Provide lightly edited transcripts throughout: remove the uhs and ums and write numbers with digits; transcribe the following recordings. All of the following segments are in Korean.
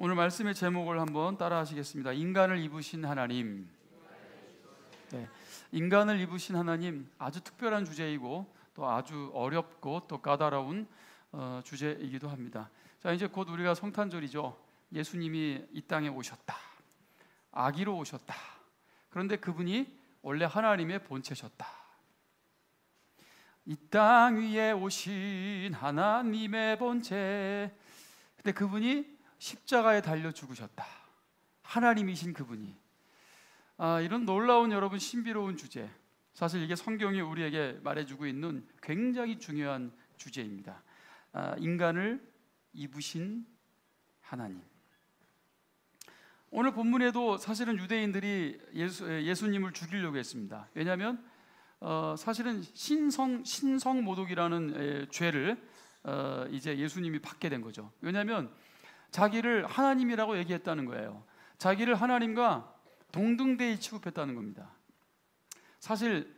오늘 말씀의 제목을 한번 따라 하시겠습니다. 인간을 입으신 하나님. 네, 인간을 입으신 하나님, 아주 특별한 주제이고 또 아주 어렵고 또 까다로운 주제이기도 합니다. 자, 이제 곧 우리가 성탄절이죠. 예수님이 이 땅에 오셨다. 아기로 오셨다. 그런데 그분이 원래 하나님의 본체셨다. 이 땅 위에 오신 하나님의 본체. 근데 그분이 십자가에 달려 죽으셨다. 하나님이신 그분이. 이런 놀라운 여러분 신비로운 주제. 사실 이게 성경이 우리에게 말해주고 있는 굉장히 중요한 주제입니다. 인간을 입으신 하나님. 오늘 본문에도 사실은 유대인들이 예수님을 죽이려고 했습니다. 왜냐하면 사실은 신성 모독이라는 죄를 이제 예수님이 받게 된 거죠. 왜냐하면 자기를 하나님이라고 얘기했다는 거예요. 자기를 하나님과 동등대에 취급했다는 겁니다. 사실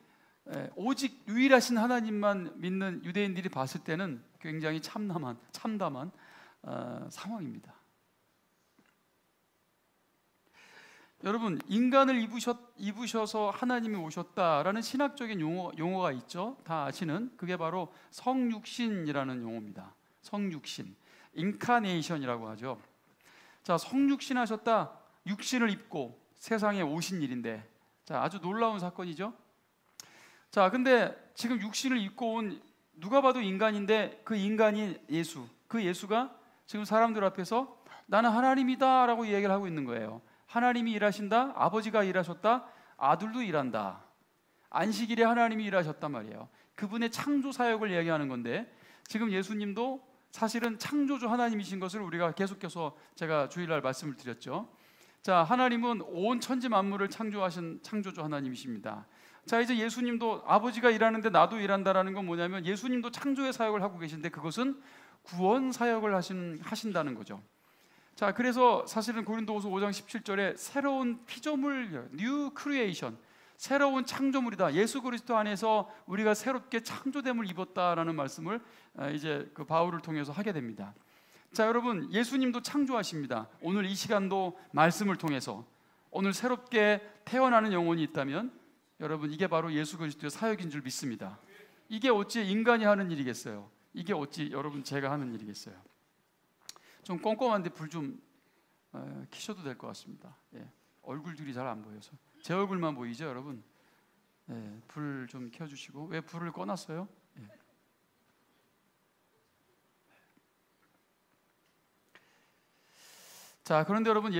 오직 유일하신 하나님만 믿는 유대인들이 봤을 때는 굉장히 참담한 상황입니다. 여러분, 인간을 입으셔서 하나님이 오셨다라는 신학적인 용어가 있죠. 다 아시는, 그게 바로 성육신이라는 용어입니다. 성육신, 인카네이션이라고 하죠. 자, 성육신 하셨다, 육신을 입고 세상에 오신 일인데, 자, 아주 놀라운 사건이죠. 자, 근데 지금 육신을 입고 온 누가 봐도 인간인데 그 인간이 예수, 그 예수가 지금 사람들 앞에서 나는 하나님이다 라고 얘기를 하고 있는 거예요. 하나님이 일하신다, 아버지가 일하셨다, 아들도 일한다. 안식일에 하나님이 일하셨단 말이에요. 그분의 창조 사역을 얘기하는 건데, 지금 예수님도 사실은 창조주 하나님이신 것을 우리가 계속해서 제가 주일날 말씀을 드렸죠. 자, 하나님은 온 천지 만물을 창조하신 창조주 하나님이십니다. 자, 이제 예수님도 아버지가 일하는데 나도 일한다라는 건 뭐냐면, 예수님도 창조의 사역을 하고 계신데 그것은 구원 사역을 하신다는 거죠. 자, 그래서 사실은 고린도후서 5장 17절에 새로운 피조물, 뉴 크리에이션, 새로운 창조물이다. 예수 그리스도 안에서 우리가 새롭게 창조됨을 입었다라는 말씀을 이제 그 바울을 통해서 하게 됩니다. 자, 여러분, 예수님도 창조하십니다. 오늘 이 시간도 말씀을 통해서 오늘 새롭게 태어나는 영혼이 있다면 여러분, 이게 바로 예수 그리스도의 사역인 줄 믿습니다. 이게 어찌 인간이 하는 일이겠어요? 이게 어찌 여러분 제가 하는 일이겠어요? 좀 꼼꼼한데 불 좀 켜셔도 될 것 같습니다. 예, 얼굴들이 잘 안 보여서 제 얼굴만 보이죠, 여러분? 예, 불 좀 켜주시고. 왜 불을 꺼놨어요? 예. 자, 그런데 여러분,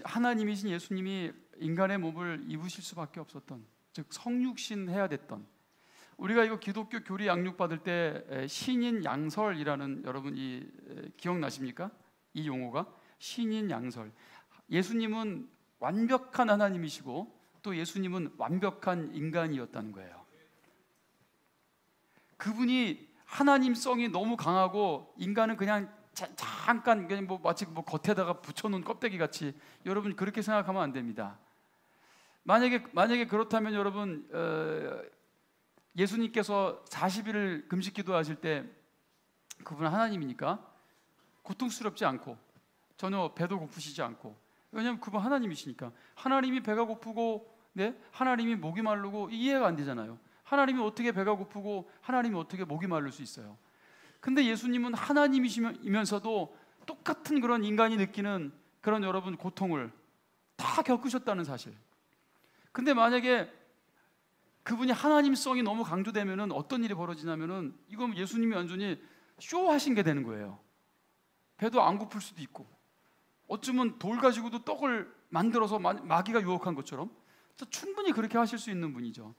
하나님이신 예수님이 인간의 몸을 입으실 수밖에 없었던, 즉 성육신 해야 됐던, 우리가 이거 기독교 교리 양육 받을 때 신인 양설이라는, 여러분 이 기억나십니까? 이 용어가 신인 양설. 예수님은 완벽한 하나님이시고 또 예수님은 완벽한 인간이었다는 거예요. 그분이 하나님성이 너무 강하고 인간은 그냥 잠깐 그냥 마치 겉에다가 붙여놓은 껍데기 같이, 여러분 그렇게 생각하면 안 됩니다. 만약에 그렇다면 여러분, 예수님께서 40일을 금식 기도하실 때 그분은 하나님이니까 고통스럽지 않고 전혀 배도 고프시지 않고, 왜냐하면 그분 하나님이시니까. 하나님이 배가 고프고 하나님이 목이 마르고 이해가 안 되잖아요. 하나님이 어떻게 배가 고프고 하나님이 어떻게 목이 마를 수 있어요? 근데 예수님은 하나님이시면서도 똑같은 그런 인간이 느끼는 그런 여러분 고통을 다 겪으셨다는 사실. 근데 만약에 그분이 하나님성이 너무 강조되면은 어떤 일이 벌어지냐면은, 이건 예수님이 완전히 쇼하신 게 되는 거예요. 배도 안 고플 수도 있고, 어쩌면 돌 가지고도 떡을 만들어서 마귀가 유혹한 것처럼 충분히 그렇게 하실 수 있는 분이죠.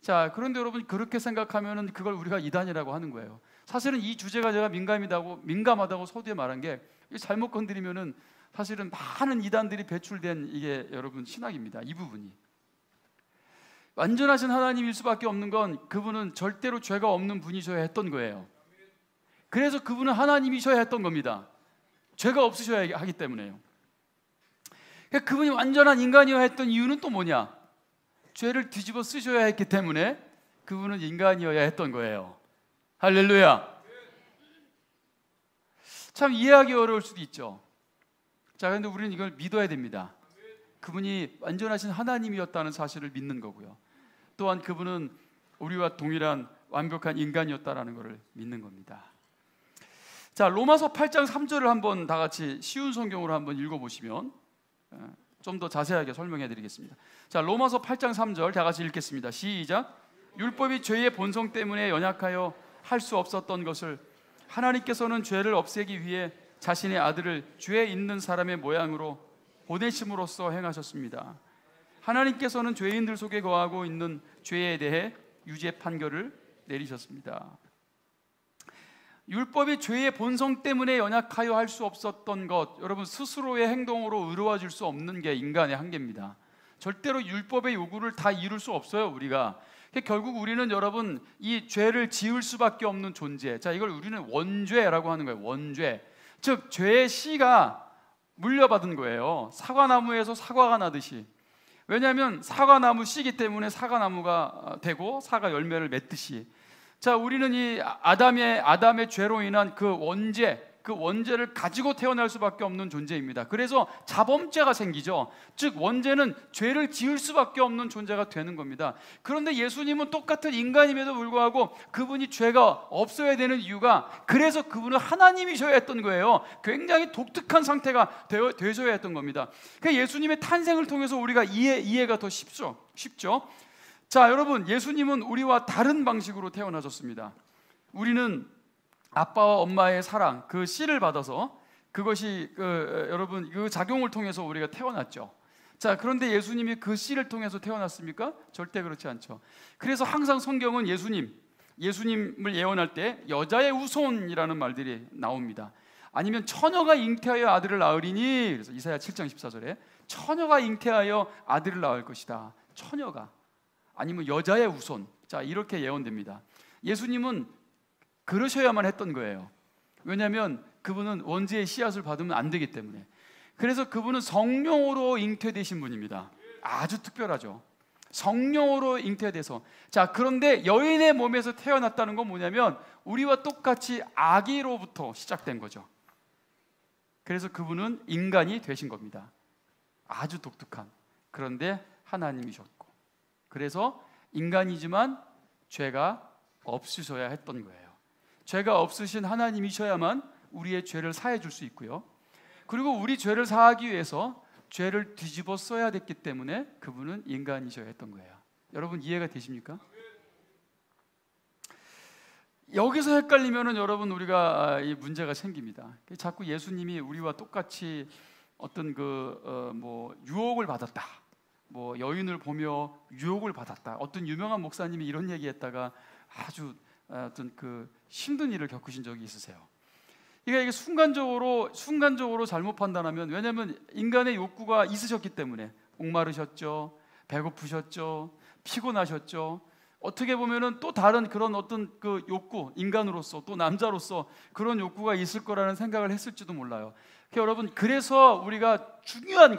자, 그런데 여러분 그렇게 생각하면은 그걸 우리가 이단이라고 하는 거예요. 사실은 이 주제가 제가 민감하다고 서두에 말한 게, 잘못 건드리면은 사실은 많은 이단들이 배출된 이게 여러분 신학입니다. 이 부분이. 완전하신 하나님일 수밖에 없는 건 그분은 절대로 죄가 없는 분이셔야 했던 거예요. 그래서 그분은 하나님이셔야 했던 겁니다. 죄가 없으셔야 하기 때문에요. 그러니까 그분이 완전한 인간이어야 했던 이유는 또 뭐냐? 죄를 뒤집어 쓰셔야 했기 때문에 그분은 인간이어야 했던 거예요. 할렐루야. 참 이해하기 어려울 수도 있죠. 자, 그런데 우리는 이걸 믿어야 됩니다. 그분이 완전하신 하나님이었다는 사실을 믿는 거고요. 또한 그분은 우리와 동일한 완벽한 인간이었다라는 것을 믿는 겁니다. 자, 로마서 8장 3절을 한번 다 같이 쉬운 성경으로 한번 읽어보시면 좀 더 자세하게 설명해 드리겠습니다. 자, 로마서 8장 3절 다 같이 읽겠습니다. 시작. 율법이 죄의 본성 때문에 연약하여 할 수 없었던 것을 하나님께서는 죄를 없애기 위해 자신의 아들을 죄 있는 사람의 모양으로 보내심으로써 행하셨습니다. 하나님께서는 죄인들 속에 거하고 있는 죄에 대해 유죄 판결을 내리셨습니다. 율법이 죄의 본성 때문에 연약하여 할 수 없었던 것, 여러분 스스로의 행동으로 의로워질 수 없는 게 인간의 한계입니다. 절대로 율법의 요구를 다 이룰 수 없어요. 우리가 결국 우리는 여러분 이 죄를 지을 수밖에 없는 존재. 자, 이걸 우리는 원죄라고 하는 거예요. 원죄. 즉 죄의 씨가 물려받은 거예요. 사과나무에서 사과가 나듯이. 왜냐하면 사과나무 씨기 때문에 사과나무가 되고 사과 열매를 맺듯이. 자, 우리는 이 아담의 죄로 인한 그 원죄를 가지고 태어날 수밖에 없는 존재입니다. 그래서 자범죄가 생기죠. 즉 원죄는 죄를 지을 수밖에 없는 존재가 되는 겁니다. 그런데 예수님은 똑같은 인간임에도 불구하고 그분이 죄가 없어야 되는 이유가 그래서 그분은 하나님이셔야 했던 거예요. 굉장히 독특한 상태가 되셔야 했던 겁니다. 그러니까 예수님의 탄생을 통해서 우리가 이해가 더 쉽죠. 자, 여러분 예수님은 우리와 다른 방식으로 태어나셨습니다. 우리는 아빠와 엄마의 사랑, 그 씨를 받아서 그것이 여러분 그 작용을 통해서 우리가 태어났죠. 자, 그런데 예수님이 그 씨를 통해서 태어났습니까? 절대 그렇지 않죠. 그래서 항상 성경은 예수님을 예언할 때 여자의 후손이라는 말들이 나옵니다. 아니면 처녀가 잉태하여 아들을 낳으리니, 그래서 이사야 7장 14절에 처녀가 잉태하여 아들을 낳을 것이다. 처녀가 아니면 여자의 후손. 자, 이렇게 예언됩니다. 예수님은 그러셔야만 했던 거예요. 왜냐하면 그분은 원죄의 씨앗을 받으면 안 되기 때문에. 그래서 그분은 성령으로 잉태되신 분입니다. 아주 특별하죠. 성령으로 잉태돼서. 자, 그런데 여인의 몸에서 태어났다는 건 뭐냐면 우리와 똑같이 아기로부터 시작된 거죠. 그래서 그분은 인간이 되신 겁니다. 아주 독특한. 그런데 하나님이셨고, 그래서 인간이지만 죄가 없으셔야 했던 거예요. 죄가 없으신 하나님이셔야만 우리의 죄를 사해 줄 수 있고요. 그리고 우리 죄를 사하기 위해서 죄를 뒤집어 써야 됐기 때문에 그분은 인간이셔야 했던 거예요. 여러분 이해가 되십니까? 여기서 헷갈리면은 여러분 우리가 이 문제가 생깁니다. 자꾸 예수님이 우리와 똑같이 어떤 유혹을 받았다. 여인을 보며 유혹을 받았다. 어떤 유명한 목사님이 이런 얘기했다가 아주 어떤 힘든 일을 겪으신 적이 있으세요. 이게 순간적으로 잘못 판단하면, 왜냐하면 인간의 욕구가 있으셨기 때문에 목마르셨죠, 배고프셨죠, 피곤하셨죠. 어떻게 보면은 또 다른 그런 어떤 욕구, 인간으로서 또 남자로서 그런 욕구가 있을 거라는 생각을 했을지도 몰라요. 여러분, 그래서 우리가 중요한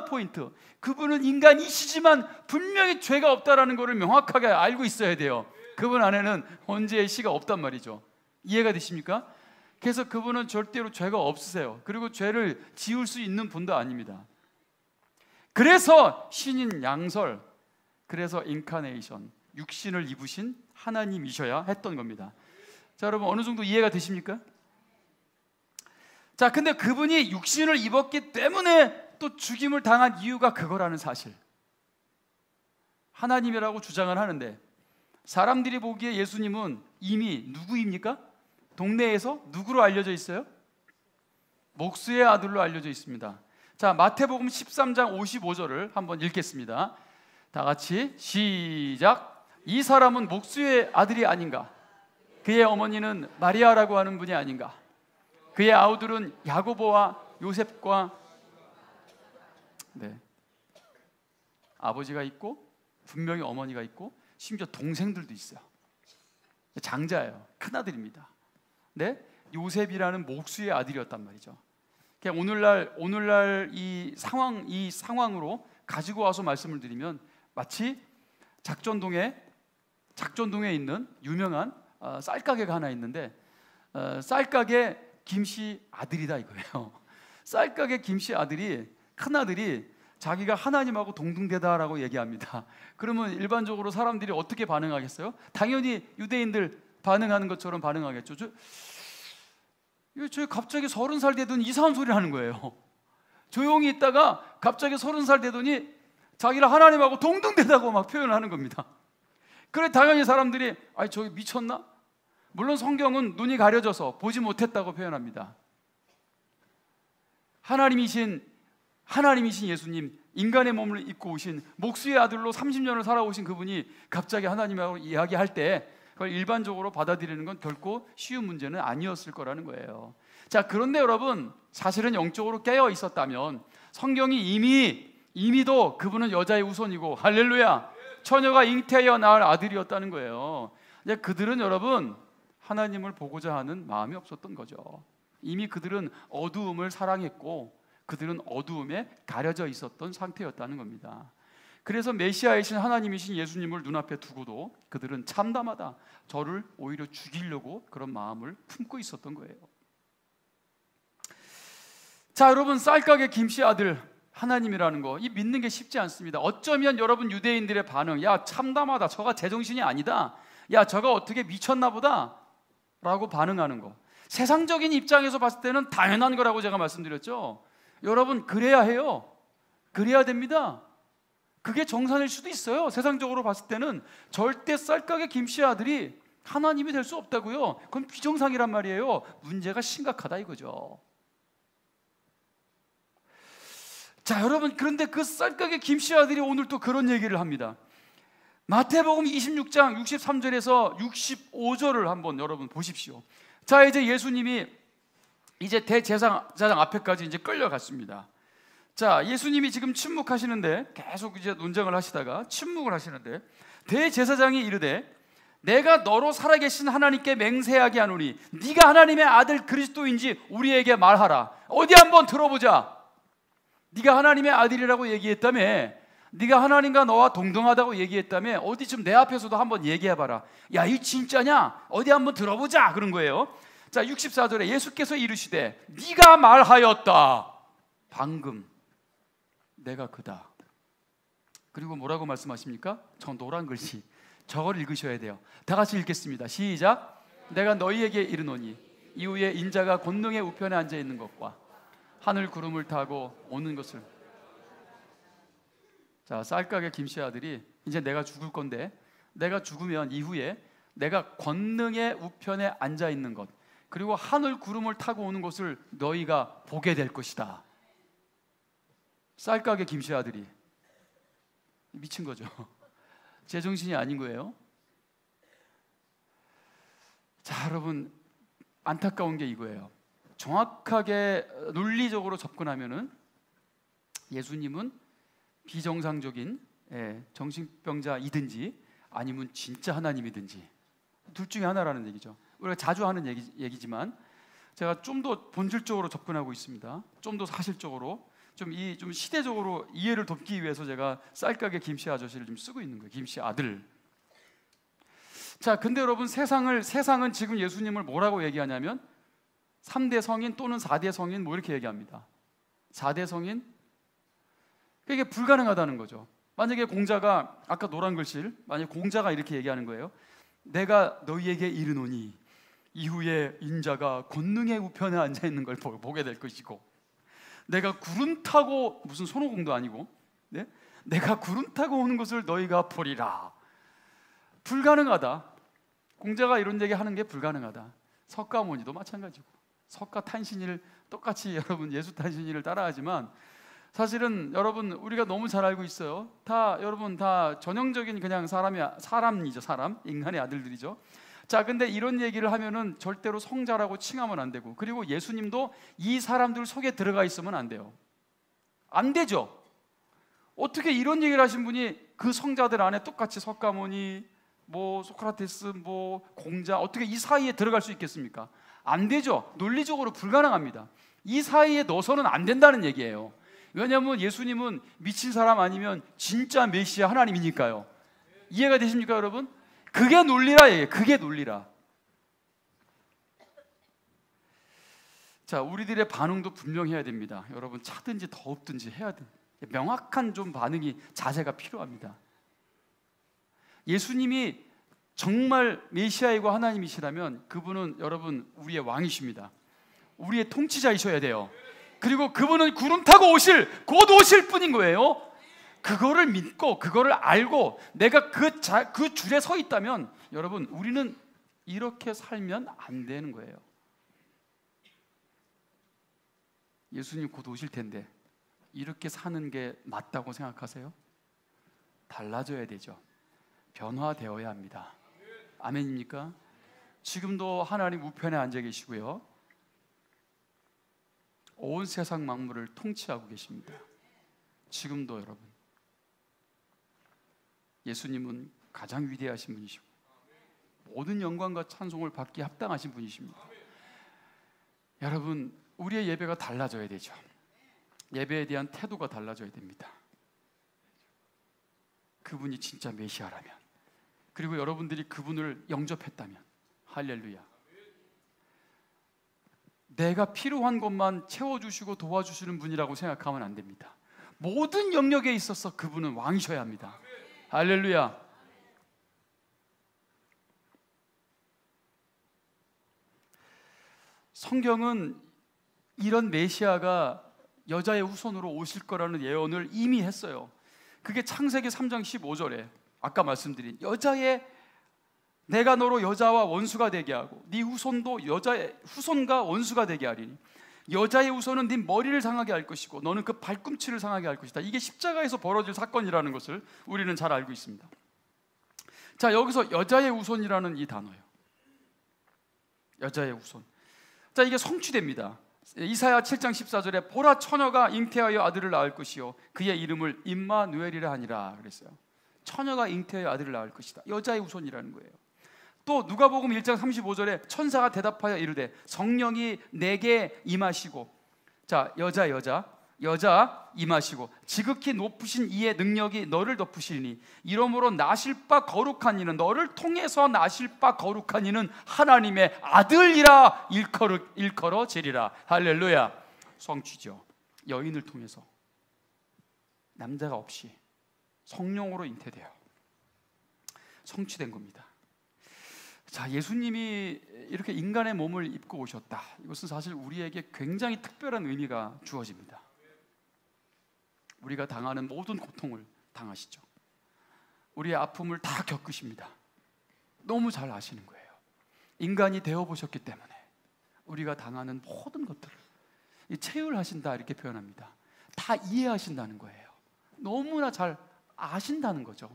포인트, 그분은 인간이시지만 분명히 죄가 없다라는 것을 명확하게 알고 있어야 돼요. 그분 안에는 원죄의 씨가 없단 말이죠. 이해가 되십니까? 그래서 그분은 절대로 죄가 없으세요. 그리고 죄를 지울 수 있는 분도 아닙니다. 그래서 신인 양설, 그래서 인카네이션, 육신을 입으신 하나님이셔야 했던 겁니다. 자, 여러분 어느 정도 이해가 되십니까? 자, 근데 그분이 육신을 입었기 때문에 또 죽임을 당한 이유가 그거라는 사실. 하나님이라고 주장을 하는데 사람들이 보기에 예수님은 이미 누구입니까? 동네에서 누구로 알려져 있어요? 목수의 아들로 알려져 있습니다. 자, 마태복음 13장 55절을 한번 읽겠습니다. 다 같이 시작. 이 사람은 목수의 아들이 아닌가? 그의 어머니는 마리아라고 하는 분이 아닌가? 그의 아우들은 야고보와 요셉과 아버지가 있고 분명히 어머니가 있고 심지어 동생들도 있어요. 장자예요. 큰아들입니다. 네? 요셉이라는 목수의 아들이었단 말이죠. 그냥 오늘날 이 상황으로 가지고 와서 말씀을 드리면 마치 작전동에 있는 유명한 쌀가게가 하나 있는데 쌀가게 김씨 아들이다 이거예요. 쌀가게 김씨 아들이, 큰아들이 자기가 하나님하고 동등되다라고 얘기합니다. 그러면 일반적으로 사람들이 어떻게 반응하겠어요? 당연히 유대인들 반응하는 것처럼 반응하겠죠. 저 갑자기 30살 되더니 이상한 소리를 하는 거예요. 조용히 있다가 갑자기 30살 되더니 자기를 하나님하고 동등되다고 막 표현하는 겁니다. 그래 당연히 사람들이 저기 미쳤나? 물론 성경은 눈이 가려져서 보지 못했다고 표현합니다. 하나님이신 예수님, 인간의 몸을 입고 오신 목수의 아들로 30년을 살아오신 그분이 갑자기 하나님하고 이야기할 때 그걸 일반적으로 받아들이는 건 결코 쉬운 문제는 아니었을 거라는 거예요. 자, 그런데 여러분, 사실은 영적으로 깨어 있었다면 성경이 이미도 그분은 여자의 우선이고, 할렐루야, 처녀가 잉태하여 낳을 아들이었다는 거예요. 근데 그들은 여러분 하나님을 보고자 하는 마음이 없었던 거죠. 이미 그들은 어두움을 사랑했고 그들은 어두움에 가려져 있었던 상태였다는 겁니다. 그래서 메시아이신 하나님이신 예수님을 눈앞에 두고도 그들은 참담하다, 저를 오히려 죽이려고 그런 마음을 품고 있었던 거예요. 자, 여러분, 쌀가게 김씨 아들 하나님이라는 거, 이 믿는 게 쉽지 않습니다. 어쩌면 여러분 유대인들의 반응, 야 참담하다, 저가 제정신이 아니다, 야 저가 어떻게 미쳤나 보다 라고 반응하는 거, 세상적인 입장에서 봤을 때는 당연한 거라고 제가 말씀드렸죠. 여러분, 그래야 해요. 그래야 됩니다. 그게 정상일 수도 있어요. 세상적으로 봤을 때는 절대 쌀가게 김씨 아들이 하나님이 될 수 없다고요. 그건 비정상이란 말이에요. 문제가 심각하다 이거죠. 자, 여러분, 그런데 그 쌀가게 김씨 아들이 오늘 또 그런 얘기를 합니다. 마태복음 26장 63절에서 65절을 한번 여러분 보십시오. 자, 이제 예수님이 이제 대제사장 앞에까지 이제 끌려갔습니다. 자, 예수님이 지금 침묵하시는데, 계속 이제 논쟁을 하시다가 침묵을 하시는데, 대제사장이 이르되 내가 너로 살아계신 하나님께 맹세하게 하노니 네가 하나님의 아들 그리스도인지 우리에게 말하라. 어디 한번 들어보자. 네가 하나님의 아들이라고 얘기했다며, 네가 하나님과 너와 동등하다고 얘기했다며, 어디 좀 내 앞에서도 한번 얘기해봐라. 야, 이 진짜냐? 어디 한번 들어보자. 그런 거예요. 자, 64절에 예수께서 이르시되 네가 말하였다. 방금 내가 그다. 그리고 뭐라고 말씀하십니까? 저 노란 글씨, 저걸 읽으셔야 돼요. 다 같이 읽겠습니다. 시작. 내가 너희에게 이르노니 이후에 인자가 권능의 우편에 앉아 있는 것과 하늘 구름을 타고 오는 것을. 자, 쌀가게 김씨 아들이 이제 내가 죽을 건데, 내가 죽으면 이후에 내가 권능의 우편에 앉아 있는 것, 그리고 하늘 구름을 타고 오는 것을 너희가 보게 될 것이다. 쌀가게 김씨 아들이 미친 거죠. 제정신이 아닌 거예요. 자, 여러분, 안타까운 게 이거예요. 정확하게 논리적으로 접근하면은 예수님은 비정상적인 정신병자이든지 아니면 진짜 하나님이든지 둘 중에 하나라는 얘기죠. 우리가 자주 하는 얘기지만 제가 좀 더 본질적으로 접근하고 있습니다. 좀 더 사실적으로, 좀 시대적으로 이해를 돕기 위해서 제가 쌀가게 김씨 아저씨를 좀 쓰고 있는 거예요. 김씨 아들. 자, 근데 여러분, 세상은 지금 예수님을 뭐라고 얘기하냐면 3대 성인 또는 4대 성인 뭐 이렇게 얘기합니다. 4대 성인? 이게 불가능하다는 거죠. 만약에 공자가, 아까 노란 글씨를, 만약에 공자가 이렇게 얘기하는 거예요. 내가 너희에게 이르노니 이후에 인자가 권능의 우편에 앉아 있는 걸 보게 될 것이고, 내가 구름 타고, 무슨 손오공도 아니고, 네? 내가 구름 타고 오는 것을 너희가 보리라. 불가능하다. 공자가 이런 얘기 하는 게 불가능하다. 석가모니도 마찬가지고, 석가탄신일 똑같이 여러분 예수 탄신일을 따라하지만 사실은 여러분 우리가 너무 잘 알고 있어요. 여러분 다 전형적인 그냥 사람이죠. 사람, 인간의 아들들이죠. 자, 근데 이런 얘기를 하면은 절대로 성자라고 칭하면 안 되고, 그리고 예수님도 이 사람들 속에 들어가 있으면 안 돼요. 안 되죠. 어떻게 이런 얘기를 하신 분이 그 성자들 안에 똑같이 석가모니, 뭐 소크라테스, 뭐 공자, 어떻게 이 사이에 들어갈 수 있겠습니까? 안 되죠. 논리적으로 불가능합니다. 이 사이에 넣어서는 안 된다는 얘기예요. 왜냐하면 예수님은 미친 사람 아니면 진짜 메시아 하나님이니까요. 이해가 되십니까, 여러분? 그게 논리라 얘기예요. 그게 논리라. 자, 우리들의 반응도 분명해야 됩니다. 여러분, 차든지 덥든지 해야 돼. 명확한 좀 반응이, 자세가 필요합니다. 예수님이 정말 메시아이고 하나님이시라면 그분은 여러분 우리의 왕이십니다. 우리의 통치자이셔야 돼요. 그리고 그분은 구름 타고 곧 오실 뿐인 거예요. 그거를 믿고 그거를 알고 내가 그 줄에 서 있다면 여러분, 우리는 이렇게 살면 안 되는 거예요. 예수님 곧 오실 텐데 이렇게 사는 게 맞다고 생각하세요? 달라져야 되죠. 변화되어야 합니다. 아멘입니까? 지금도 하나님 우편에 앉아 계시고요, 온 세상 만물을 통치하고 계십니다. 지금도 여러분, 예수님은 가장 위대하신 분이시고 모든 영광과 찬송을 받기에 합당하신 분이십니다. 여러분, 우리의 예배가 달라져야 되죠. 예배에 대한 태도가 달라져야 됩니다. 그분이 진짜 메시아라면, 그리고 여러분들이 그분을 영접했다면, 할렐루야. 내가 필요한 것만 채워주시고 도와주시는 분이라고 생각하면 안 됩니다. 모든 영역에 있어서 그분은 왕이셔야 합니다. 할렐루야. 성경은 이런 메시아가 여자의 후손으로 오실 거라는 예언을 이미 했어요. 그게 창세기 3장 15절에 아까 말씀드린 내가 너로 여자와 원수가 되게 하고 네 후손도 여자의 후손과 원수가 되게 하리니 여자의 후손은 네 머리를 상하게 할 것이고 너는 그 발꿈치를 상하게 할 것이다. 이게 십자가에서 벌어질 사건이라는 것을 우리는 잘 알고 있습니다. 자, 여기서 여자의 후손이라는 이 단어예요. 여자의 후손. 자, 이게 성취됩니다. 이사야 7장 14절에 보라, 처녀가 잉태하여 아들을 낳을 것이요 그의 이름을 임마누엘이라 하니라 그랬어요. 처녀가 잉태하여 아들을 낳을 것이다. 여자의 후손이라는 거예요. 또 누가복음 1장 35절에 천사가 대답하여 이르되 성령이 내게 임하시고, 자, 여자 임하시고 지극히 높으신 이의 능력이 너를 덮으시니 이러므로 나실 바 거룩한 이는, 너를 통해서 나실 바 거룩한 이는 하나님의 아들이라 일컬어지리라. 할렐루야. 성취죠. 여인을 통해서, 남자가 없이 성령으로 잉태돼요. 성취된 겁니다. 자, 예수님이 이렇게 인간의 몸을 입고 오셨다. 이것은 사실 우리에게 굉장히 특별한 의미가 주어집니다. 우리가 당하는 모든 고통을 당하시죠. 우리의 아픔을 다 겪으십니다. 너무 잘 아시는 거예요. 인간이 되어보셨기 때문에 우리가 당하는 모든 것들을 체휼하신다 이렇게 표현합니다. 다 이해하신다는 거예요. 너무나 잘 아신다는 거죠.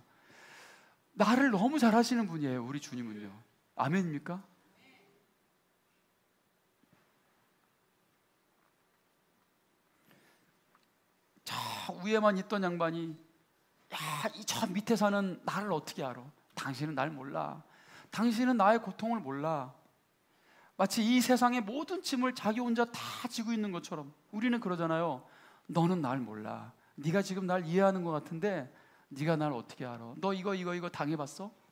나를 너무 잘 아시는 분이에요, 우리 주님은요. 아멘입니까? 저 위에만 있던 양반이, 야, 저 밑에 사는 나를 어떻게 알아? 당신은 날 몰라. 당신은 나의 고통을 몰라. 마치 이 세상의 모든 짐을 자기 혼자 다 지고 있는 것처럼 우리는 그러잖아요. 너는 날 몰라. 네가 지금 날 이해하는 것 같은데 네가 날 어떻게 알아? 너 이거 당해봤어?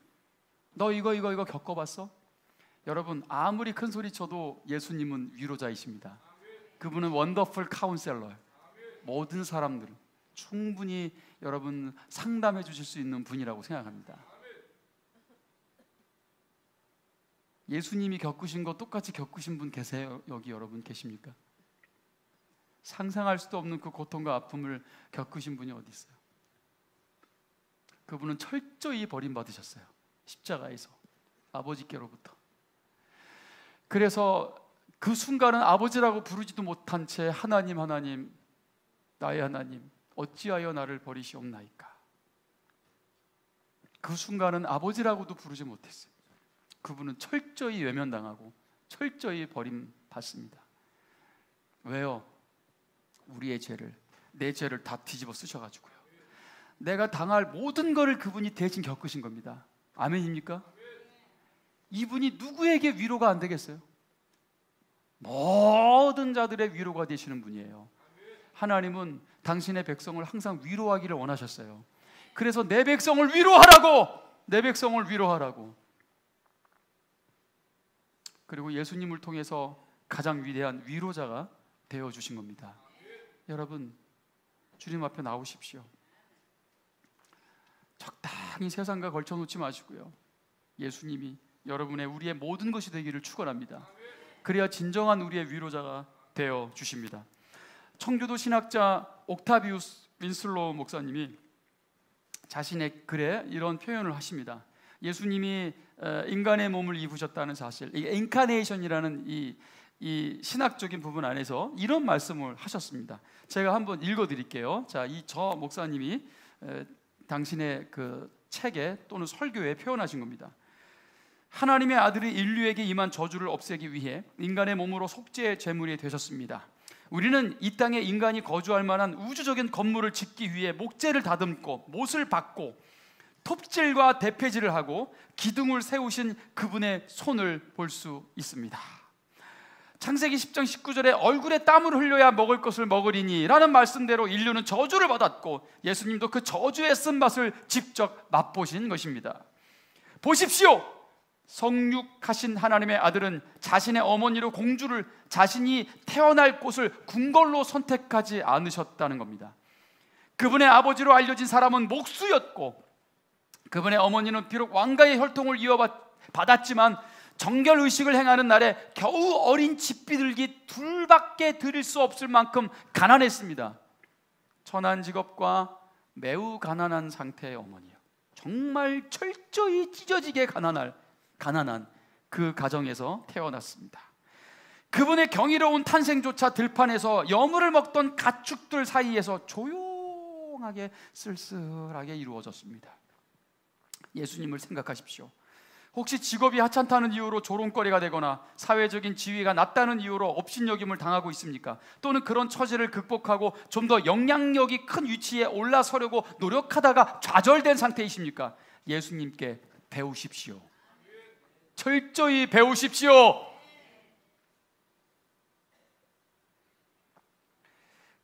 너 이거 겪어봤어? 여러분, 아무리 큰 소리 쳐도 예수님은 위로자이십니다. 그분은 원더풀 카운셀러, 모든 사람들을 충분히 여러분 상담해 주실 수 있는 분이라고 생각합니다. 예수님이 겪으신 거 똑같이 겪으신 분 계세요? 여기 여러분 계십니까? 상상할 수도 없는 그 고통과 아픔을 겪으신 분이 어디 있어요? 그분은 철저히 버림받으셨어요. 십자가에서 아버지께로부터. 그래서 그 순간은 아버지라고 부르지도 못한 채 하나님 나의 하나님 어찌하여 나를 버리시옵나이까. 그 순간은 아버지라고도 부르지 못했어요. 그분은 철저히 외면당하고 철저히 버림받습니다. 왜요? 우리의 죄를, 내 죄를 다 뒤집어 쓰셔가지고요. 내가 당할 모든 것을 그분이 대신 겪으신 겁니다. 아멘입니까? 이분이 누구에게 위로가 안 되겠어요? 모든 자들의 위로가 되시는 분이에요. 하나님은 당신의 백성을 항상 위로하기를 원하셨어요. 그래서 내 백성을 위로하라고. 그리고 예수님을 통해서 가장 위대한 위로자가 되어 주신 겁니다. 여러분, 주님 앞에 나오십시오. 적당히 세상과 걸쳐놓지 마시고요, 예수님이 여러분의 우리의 모든 것이 되기를 축원합니다. 그래야 진정한 우리의 위로자가 되어 주십니다. 청교도 신학자 옥타비우스 윈슬로우 목사님이 자신의 글에 이런 표현을 하십니다. 예수님이 인간의 몸을 입으셨다는 사실, 이 인카네이션이라는 이 신학적인 부분 안에서 이런 말씀을 하셨습니다. 제가 한번 읽어드릴게요. 자, 저 목사님이 당신의 그 책에 또는 설교에 표현하신 겁니다. 하나님의 아들이 인류에게 임한 저주를 없애기 위해 인간의 몸으로 속죄의 제물이 되셨습니다. 우리는 이 땅에 인간이 거주할 만한 우주적인 건물을 짓기 위해 목재를 다듬고 못을 박고 톱질과 대패질을 하고 기둥을 세우신 그분의 손을 볼 수 있습니다. 창세기 10장 19절에 얼굴에 땀을 흘려야 먹을 것을 먹으리니 라는 말씀대로 인류는 저주를 받았고 예수님도 그 저주의 쓴맛을 직접 맛보신 것입니다. 보십시오, 성육하신 하나님의 아들은 자신의 어머니로 공주를 자신이 태어날 곳을 궁궐로 선택하지 않으셨다는 겁니다. 그분의 아버지로 알려진 사람은 목수였고 그분의 어머니는 비록 왕가의 혈통을 이어받았지만 정결의식을 행하는 날에 겨우 어린 집비둘기 둘밖에 드릴 수 없을 만큼 가난했습니다. 천한 직업과 매우 가난한 상태의 어머니요, 정말 철저히 찢어지게 가난한 그 가정에서 태어났습니다. 그분의 경이로운 탄생조차 들판에서 여물을 먹던 가축들 사이에서 조용하게 쓸쓸하게 이루어졌습니다. 예수님을 생각하십시오. 혹시 직업이 하찮다는 이유로 조롱거리가 되거나 사회적인 지위가 낮다는 이유로 업신여김을 당하고 있습니까? 또는 그런 처지를 극복하고 좀 더 영향력이 큰 위치에 올라서려고 노력하다가 좌절된 상태이십니까? 예수님께 배우십시오. 철저히 배우십시오.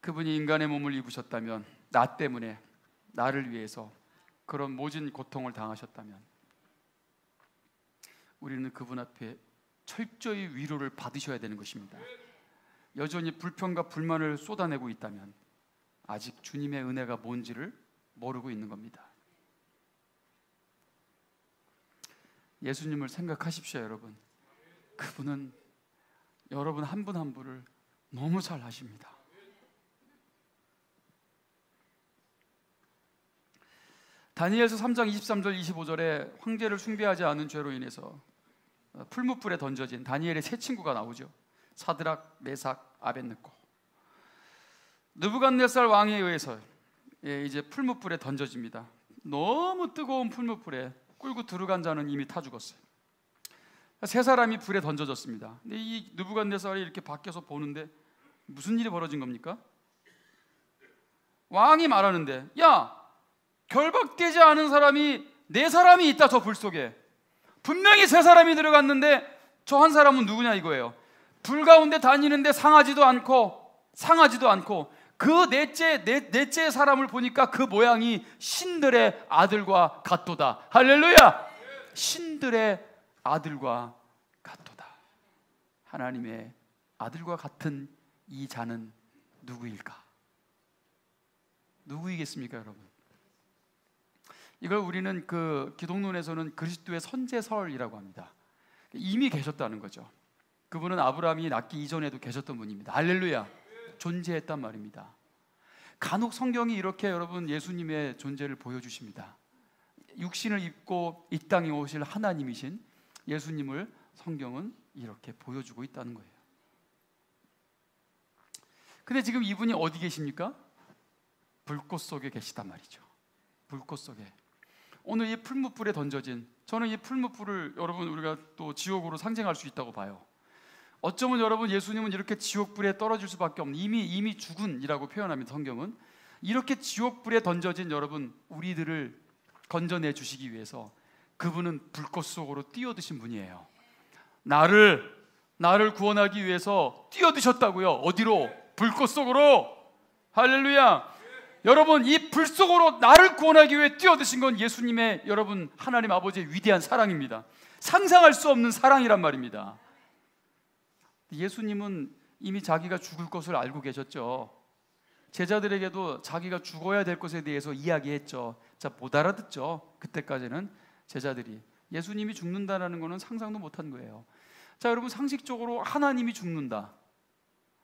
그분이 인간의 몸을 입으셨다면, 나 때문에, 나를 위해서 그런 모진 고통을 당하셨다면 우리는 그분 앞에 철저히 위로를 받으셔야 되는 것입니다. 여전히 불평과 불만을 쏟아내고 있다면 아직 주님의 은혜가 뭔지를 모르고 있는 겁니다. 예수님을 생각하십시오, 여러분. 그분은 여러분 한 분 한 분을 너무 잘 아십니다. 다니엘서 3장 23절 25절에 황제를 숭배하지 않은 죄로 인해서 풀무불에 던져진 다니엘의 세 친구가 나오죠. 사드락, 메삭, 아벳느고. 느부갓네살 왕에 의해서 이제 풀무불에 던져집니다. 너무 뜨거운 풀무불에 끌고 들어간 자는 이미 타 죽었어요. 세 사람이 불에 던져졌습니다. 근데 이 느부갓네살이 이렇게 밖에서 보는데 무슨 일이 벌어진 겁니까? 왕이 말하는데, 야, 결박되지 않은 사람이 네 사람이 있다, 저 불 속에. 분명히 세 사람이 들어갔는데 저 한 사람은 누구냐 이거예요. 불 가운데 다니는데 상하지도 않고 그 넷째 사람을 보니까 그 모양이 신들의 아들과 같도다. 할렐루야! 신들의 아들과 같도다. 하나님의 아들과 같은 이 자는 누구일까? 누구이겠습니까, 여러분? 이걸 우리는 그 기독론에서는 그리스도의 선제설이라고 합니다. 이미 계셨다는 거죠. 그분은 아브라함이 낳기 이전에도 계셨던 분입니다. 할렐루야! 존재했단 말입니다. 간혹 성경이 이렇게 여러분 예수님의 존재를 보여주십니다. 육신을 입고 이 땅에 오실 하나님이신 예수님을 성경은 이렇게 보여주고 있다는 거예요. 근데 지금 이분이 어디 계십니까? 불꽃 속에 계시단 말이죠. 불꽃 속에. 오늘 이 풀무불에 던져진, 저는 이 풀무불을 여러분 우리가 또 지옥으로 상징할 수 있다고 봐요. 어쩌면 여러분 예수님은 이렇게 지옥불에 떨어질 수밖에 없는, 이미 죽은이라고 표현합니다. 성경은 이렇게 지옥불에 던져진 여러분 우리들을 건져내 주시기 위해서 그분은 불꽃 속으로 뛰어드신 분이에요. 나를 구원하기 위해서 뛰어드셨다고요. 어디로? 불꽃 속으로. 할렐루야! 여러분 이 불 속으로 나를 구원하기 위해 뛰어드신 건 예수님의, 여러분 하나님 아버지의 위대한 사랑입니다. 상상할 수 없는 사랑이란 말입니다. 예수님은 이미 자기가 죽을 것을 알고 계셨죠. 제자들에게도 자기가 죽어야 될 것에 대해서 이야기했죠. 자, 못 알아듣죠. 그때까지는 제자들이 예수님이 죽는다라는 것은 상상도 못한 거예요. 자, 여러분, 상식적으로 하나님이 죽는다,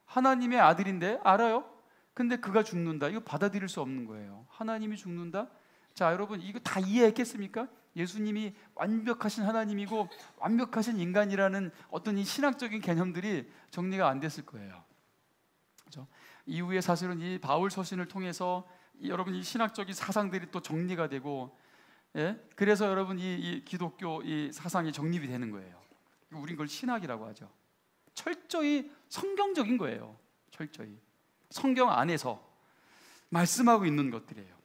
하나님의 아들인데 알아요? 근데 그가 죽는다, 이거 받아들일 수 없는 거예요. 하나님이 죽는다? 자, 여러분, 이거 다 이해했겠습니까? 예수님이 완벽하신 하나님이고 완벽하신 인간이라는 어떤 이 신학적인 개념들이 정리가 안 됐을 거예요. 그렇죠? 이후에 사실은 이 바울 서신을 통해서 여러분 이 신학적인 사상들이 또 정리가 되고, 예? 그래서 여러분 이 기독교 이 사상이 정립이 되는 거예요. 우린 그걸 신학이라고 하죠. 철저히 성경적인 거예요. 철저히 성경 안에서 말씀하고 있는 것들이에요.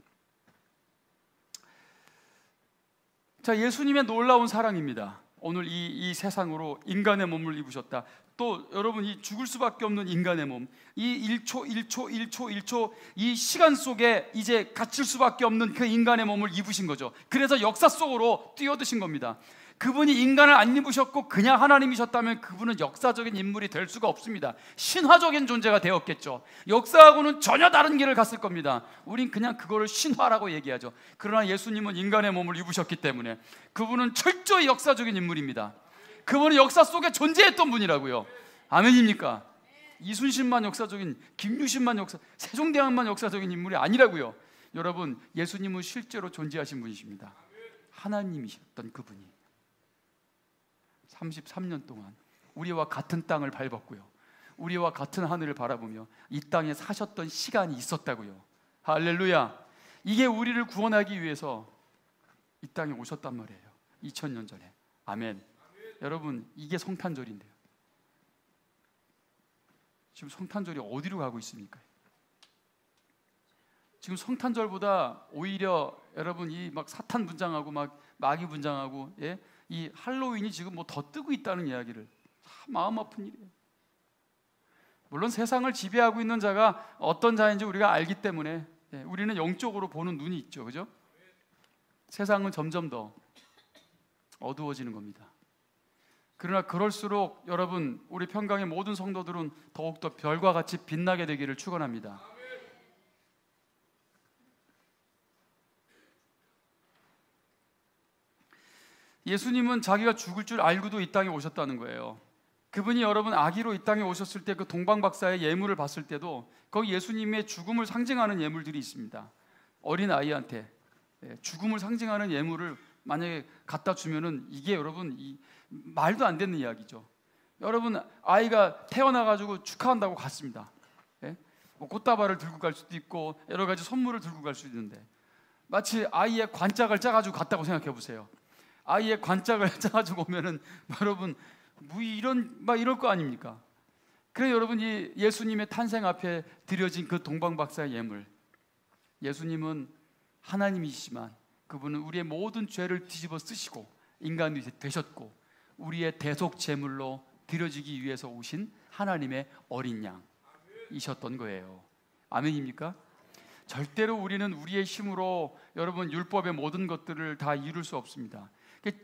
자, 예수님의 놀라운 사랑입니다. 오늘 이 세상으로 인간의 몸을 입으셨다. 또 여러분, 이 죽을 수밖에 없는 인간의 몸, 이 1초 이 시간 속에 이제 갇힐 수밖에 없는 그 인간의 몸을 입으신 거죠. 그래서 역사 속으로 뛰어드신 겁니다. 그분이 인간을 안 입으셨고 그냥 하나님이셨다면 그분은 역사적인 인물이 될 수가 없습니다. 신화적인 존재가 되었겠죠. 역사하고는 전혀 다른 길을 갔을 겁니다. 우린 그냥 그거를 신화라고 얘기하죠. 그러나 예수님은 인간의 몸을 입으셨기 때문에 그분은 철저히 역사적인 인물입니다. 그분은 역사 속에 존재했던 분이라고요. 아멘입니까? 이순신만 역사적인, 김유신만 세종대왕만 역사적인 인물이 아니라고요. 여러분, 예수님은 실제로 존재하신 분이십니다. 하나님이셨던 그분이 33년 동안 우리와 같은 땅을 밟았고요, 우리와 같은 하늘을 바라보며 이 땅에 사셨던 시간이 있었다고요. 할렐루야. 이게 우리를 구원하기 위해서 이 땅에 오셨단 말이에요. 2000년 전에. 아멘. 여러분, 이게 성탄절인데요. 지금 성탄절이 어디로 가고 있습니까? 지금 성탄절보다 오히려 여러분 이 막 사탄 분장하고 막 마귀 분장하고, 예? 이 할로윈이 지금 뭐 더 뜨고 있다는 이야기를, 참 마음 아픈 일이에요. 물론 세상을 지배하고 있는 자가 어떤 자인지 우리가 알기 때문에, 예, 우리는 영적으로 보는 눈이 있죠, 그죠? 세상은 점점 더 어두워지는 겁니다. 그러나 그럴수록 여러분, 우리 평강의 모든 성도들은 더욱더 별과 같이 빛나게 되기를 축원합니다. 예수님은 자기가 죽을 줄 알고도 이 땅에 오셨다는 거예요. 그분이 여러분 아기로 이 땅에 오셨을 때 그 동방박사의 예물을 봤을 때도 거기 예수님의 죽음을 상징하는 예물들이 있습니다. 어린 아이한테 죽음을 상징하는 예물을 만약에 갖다 주면은 이게 여러분 말도 안 되는 이야기죠. 여러분, 아이가 태어나가지고 축하한다고 갔습니다. 예? 뭐 꽃다발을 들고 갈 수도 있고 여러 가지 선물을 들고 갈 수도 있는데, 마치 아이의 관짝을 짜가지고 갔다고 생각해 보세요. 아이의 관짝을 짜가지고 오면은 여러분 뭐 이럴 거 아닙니까? 그래 여러분, 이 예수님의 탄생 앞에 드려진 그 동방박사의 예물, 예수님은 하나님이시지만 그분은 우리의 모든 죄를 뒤집어 쓰시고 인간이 되셨고 우리의 대속 제물로 드려지기 위해서 오신 하나님의 어린 양이셨던 거예요. 아멘입니까? 절대로 우리는 우리의 힘으로 여러분 율법의 모든 것들을 다 이룰 수 없습니다.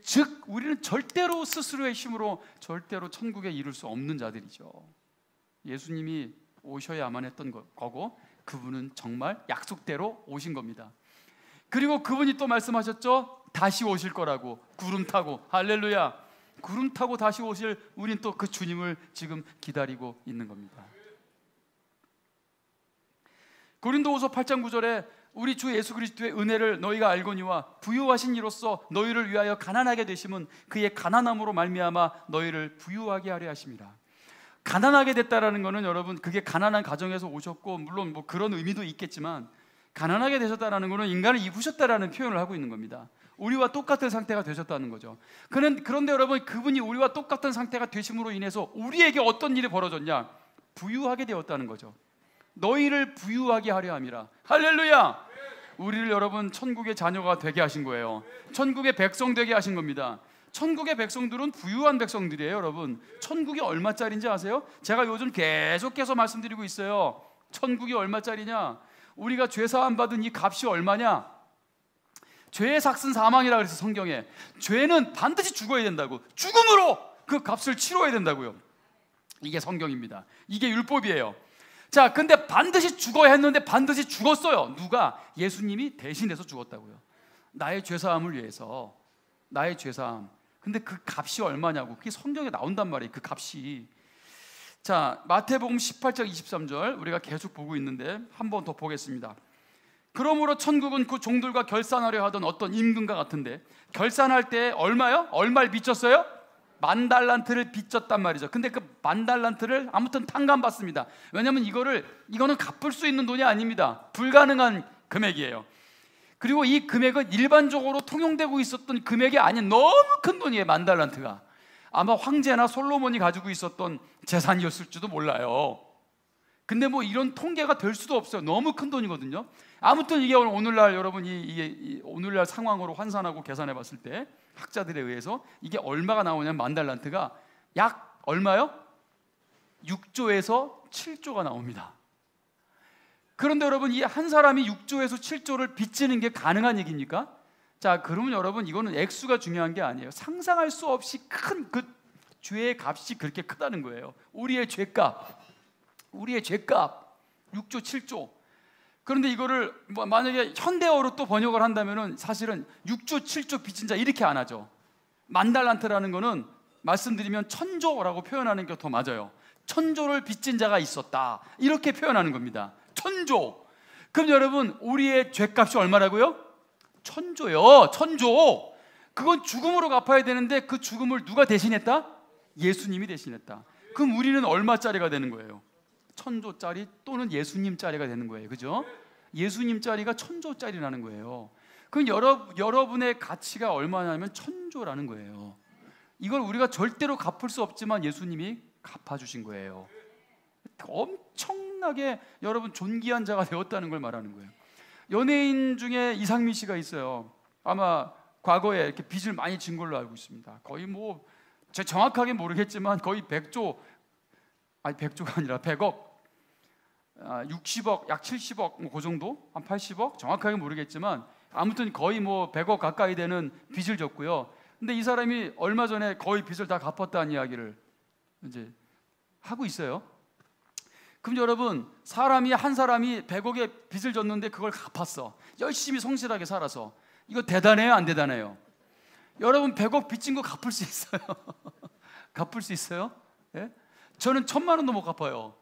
즉 우리는 절대로 스스로의 힘으로 절대로 천국에 이룰 수 없는 자들이죠. 예수님이 오셔야만 했던 거고 그분은 정말 약속대로 오신 겁니다. 그리고 그분이 또 말씀하셨죠. 다시 오실 거라고, 구름 타고. 할렐루야. 구름 타고 다시 오실 우린 또 그 주님을 지금 기다리고 있는 겁니다. 고린도후서 8장 9절에 우리 주 예수 그리스도의 은혜를 너희가 알거니와 부유하신 이로써 너희를 위하여 가난하게 되심은 그의 가난함으로 말미암아 너희를 부유하게 하려 하심이라. 가난하게 됐다라는 것은 여러분 그게 가난한 가정에서 오셨고 물론 뭐 그런 의미도 있겠지만, 가난하게 되셨다라는 것은 인간을 입으셨다라는 표현을 하고 있는 겁니다. 우리와 똑같은 상태가 되셨다는 거죠. 그런데 여러분, 그분이 우리와 똑같은 상태가 되심으로 인해서 우리에게 어떤 일이 벌어졌냐? 부유하게 되었다는 거죠. 너희를 부유하게 하려 함이라. 할렐루야. 우리를 여러분 천국의 자녀가 되게 하신 거예요. 천국의 백성 되게 하신 겁니다. 천국의 백성들은 부유한 백성들이에요. 여러분, 천국이 얼마짜리인지 아세요? 제가 요즘 계속해서 말씀드리고 있어요. 천국이 얼마짜리냐? 우리가 죄사함 받은 이 값이 얼마냐? 죄의 삭은 사망이라 그래서 성경에 죄는 반드시 죽어야 된다고, 죽음으로 그 값을 치러야 된다고요. 이게 성경입니다. 이게 율법이에요. 자, 근데 반드시 죽어야 했는데 반드시 죽었어요. 누가? 예수님이 대신해서 죽었다고요. 나의 죄사함을 위해서. 나의 죄사함. 근데 그 값이 얼마냐고. 그게 성경에 나온단 말이에요. 그 값이. 자, 마태복음 18장 23절 우리가 계속 보고 있는데 한 번 더 보겠습니다. 그러므로 천국은 그 종들과 결산하려 하던 어떤 임금과 같은데, 결산할 때 얼마요? 얼마를 빚졌어요? 10,000달란트를 빚졌단 말이죠. 근데 그 10,000달란트를 아무튼 탕감받습니다. 왜냐하면 이거는 갚을 수 있는 돈이 아닙니다. 불가능한 금액이에요. 그리고 이 금액은 일반적으로 통용되고 있었던 금액이 아닌 너무 큰 돈이에요. 10,000달란트가 아마 황제나 솔로몬이 가지고 있었던 재산이었을지도 몰라요. 근데 뭐 이런 통계가 될 수도 없어요. 너무 큰 돈이거든요. 아무튼 이게 오늘날 여러분 이게 오늘날 상황으로 환산하고 계산해 봤을 때 학자들에 의해서 이게 얼마가 나오냐면 10,000달란트가 약 얼마요? 6조에서 7조가 나옵니다. 그런데 여러분 이 한 사람이 6조에서 7조를 빚지는 게 가능한 얘기입니까? 자, 그러면 여러분 이거는 액수가 중요한 게 아니에요. 상상할 수 없이 큰 그 죄의 값이 그렇게 크다는 거예요. 우리의 죄값 6조 7조. 그런데 이거를 만약에 현대어로 또 번역을 한다면은 사실은 6조 7조 빚진 자 이렇게 안 하죠. 10,000달란트라는 거는 말씀드리면 1,000조라고 표현하는 게 더 맞아요. 1,000조를 빚진 자가 있었다 이렇게 표현하는 겁니다. 1,000조. 그럼 여러분 우리의 죄값이 얼마라고요? 1,000조요. 1,000조. 그건 죽음으로 갚아야 되는데 그 죽음을 누가 대신했다? 예수님이 대신했다. 그럼 우리는 얼마짜리가 되는 거예요? 1,000조짜리 또는 예수님짜리가 되는 거예요. 그죠? 예수님짜리가 1,000조짜리라는 거예요. 그럼 여러분의 가치가 얼마냐면 1,000조라는 거예요. 이걸 우리가 절대로 갚을 수 없지만 예수님이 갚아주신 거예요. 엄청나게 여러분 존귀한 자가 되었다는 걸 말하는 거예요. 연예인 중에 이상민 씨가 있어요. 아마 과거에 이렇게 빚을 많이 진 걸로 알고 있습니다. 거의 뭐 제가 정확하게 모르겠지만 거의 100조, 아니 100조가 아니라 100억, 60억, 약 70억 뭐 그 정도, 한 80억 정확하게 모르겠지만 아무튼 거의 뭐 100억 가까이 되는 빚을 졌고요. 근데 이 사람이 얼마 전에 거의 빚을 다 갚았다는 이야기를 이제 하고 있어요. 그럼 여러분 한 사람이 100억의 빚을 졌는데 그걸 갚았어. 열심히 성실하게 살아서. 이거 대단해요, 안 대단해요? 여러분 100억 빚진 거 갚을 수 있어요? 갚을 수 있어요? 예? 저는 1,000만 원도 못 갚아요.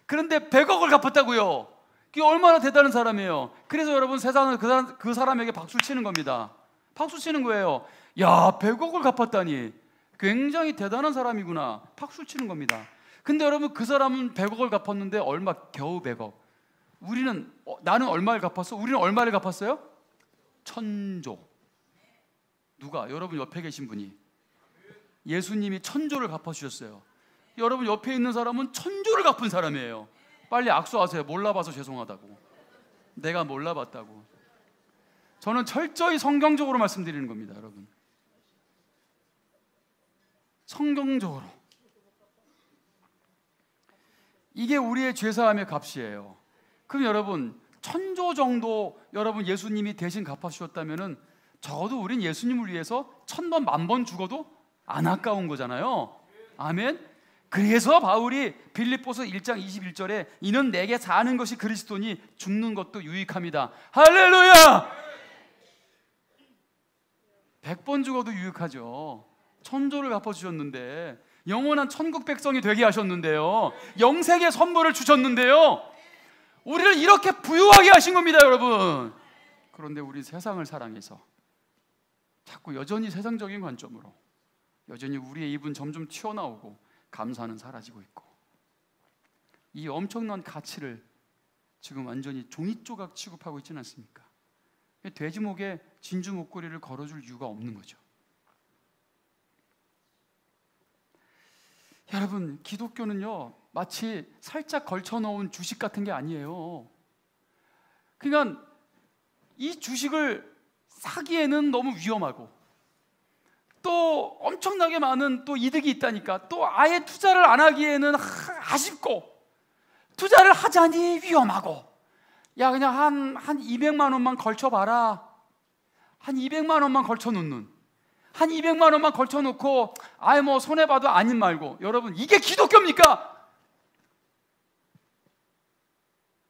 그런데 100억을 갚았다고요. 그게 얼마나 대단한 사람이에요. 그래서 여러분 세상은 그 사람에게 박수 치는 겁니다. 박수 치는 거예요. 야, 100억을 갚았다니 굉장히 대단한 사람이구나. 박수 치는 겁니다. 근데 여러분 그 사람은 100억을 갚았는데 얼마? 겨우 100억. 나는 얼마를 갚았어? 우리는 얼마를 갚았어요? 1,000조. 누가? 여러분 옆에 계신 분이 예수님이 1,000조를 갚아주셨어요. 여러분 옆에 있는 사람은 1,000조를 갚은 사람이에요. 빨리 악수하세요. 몰라봐서 죄송하다고. 내가 몰라봤다고. 저는 철저히 성경적으로 말씀드리는 겁니다, 여러분. 성경적으로. 이게 우리의 죄사함의 값이에요. 그럼 여러분 1,000조 정도 여러분 예수님이 대신 갚아주셨다면은 적어도 우린 예수님을 위해서 1,000번 10,000번 죽어도 안 아까운 거잖아요. 아멘. 그래서 바울이 빌립보서 1장 21절에 이는 내게 사는 것이 그리스도니 죽는 것도 유익함이다. 할렐루야. 100번 죽어도 유익하죠. 1,000조를 갚아주셨는데, 영원한 천국 백성이 되게 하셨는데요, 영생의 선물을 주셨는데요, 우리를 이렇게 부유하게 하신 겁니다, 여러분. 그런데 우리 세상을 사랑해서 자꾸 여전히 세상적인 관점으로 여전히 우리의 입은 점점 튀어나오고 감사는 사라지고 있고, 이 엄청난 가치를 지금 완전히 종이조각 취급하고 있지는 않습니까? 돼지 목에 진주 목걸이를 걸어줄 이유가 없는 거죠. 여러분, 기독교는요 마치 살짝 걸쳐놓은 주식 같은 게 아니에요. 그러니까 이 주식을 사기에는 너무 위험하고 또 엄청나게 많은 또 이득이 있다니까 또 아예 투자를 안 하기에는 아쉽고, 투자를 하자니 위험하고, 야 그냥 한 200만 원만 걸쳐봐라, 한 200만 원만 걸쳐놓는, 한 200만 원만 걸쳐놓고 아예 뭐 손해봐도 아닌 말고, 여러분 이게 기독교입니까?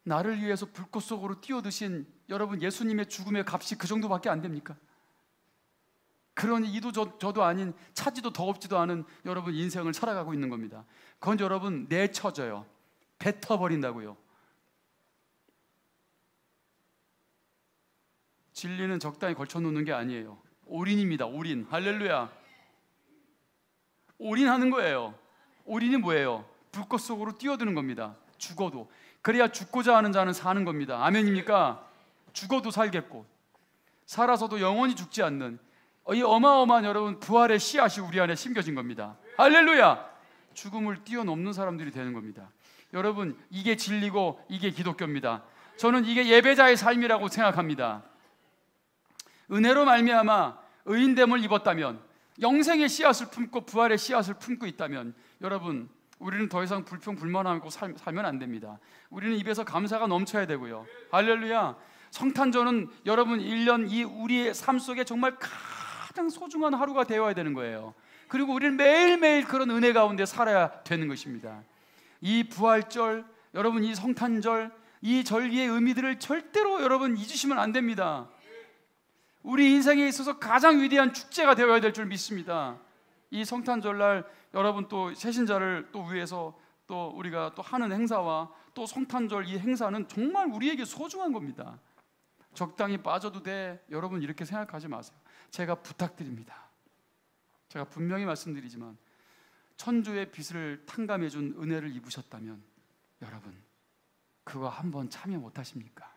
나를 위해서 불꽃 속으로 뛰어드신 여러분 예수님의 죽음의 값이 그 정도밖에 안 됩니까? 그러니 이도 저도 아닌 차지도 더없지도 않은 여러분 인생을 살아가고 있는 겁니다. 그건 여러분 내쳐져요. 뱉어버린다고요. 진리는 적당히 걸쳐놓는 게 아니에요. 올인입니다. 올인. 할렐루야. 올인하는 거예요. 올인이 뭐예요? 불꽃 속으로 뛰어드는 겁니다. 죽어도. 그래야 죽고자 하는 자는 사는 겁니다. 아멘입니까? 죽어도 살겠고 살아서도 영원히 죽지 않는 이 어마어마한 여러분 부활의 씨앗이 우리 안에 심겨진 겁니다. 할렐루야. 죽음을 뛰어넘는 사람들이 되는 겁니다. 여러분 이게 진리고 이게 기독교입니다. 저는 이게 예배자의 삶이라고 생각합니다. 은혜로 말미암아 의인됨을 입었다면, 영생의 씨앗을 품고 부활의 씨앗을 품고 있다면, 여러분 우리는 더 이상 불평불만하고 살면 안 됩니다. 우리는 입에서 감사가 넘쳐야 되고요. 할렐루야. 성탄절은 여러분 1년 이 우리의 삶 속에 정말 가장 소중한 하루가 되어야 되는 거예요. 그리고 우리는 매일매일 그런 은혜 가운데 살아야 되는 것입니다. 이 부활절, 여러분 이 성탄절, 이 절기의 의미들을 절대로 여러분 잊으시면 안 됩니다. 우리 인생에 있어서 가장 위대한 축제가 되어야 될 줄 믿습니다. 이 성탄절날 여러분 또 새신자를 또 위해서 또 우리가 또 하는 행사와 또 성탄절 이 행사는 정말 우리에게 소중한 겁니다. 적당히 빠져도 돼, 여러분 이렇게 생각하지 마세요. 제가 부탁드립니다. 제가 분명히 말씀드리지만 천주의 빛을 탕감해 준 은혜를 입으셨다면 여러분 그거 한번 참여 못하십니까?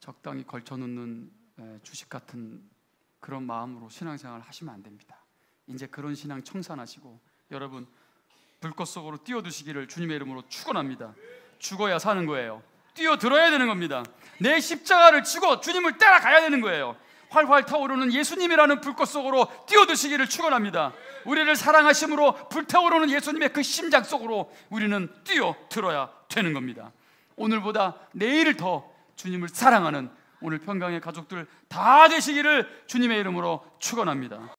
적당히 걸쳐놓는 주식 같은 그런 마음으로 신앙생활 하시면 안 됩니다. 이제 그런 신앙 청산하시고 여러분 불꽃 속으로 뛰어드시기를 주님의 이름으로 축원합니다. 죽어야 사는 거예요. 뛰어들어야 되는 겁니다. 내 십자가를 지고 주님을 따라가야 되는 거예요. 활활 타오르는 예수님이라는 불꽃 속으로 뛰어드시기를 축원합니다. 우리를 사랑하심으로 불타오르는 예수님의 그 심장 속으로 우리는 뛰어들어야 되는 겁니다. 오늘보다 내일을 더 주님을 사랑하는 오늘 평강의 가족들 다 되시기를 주님의 이름으로 축원합니다.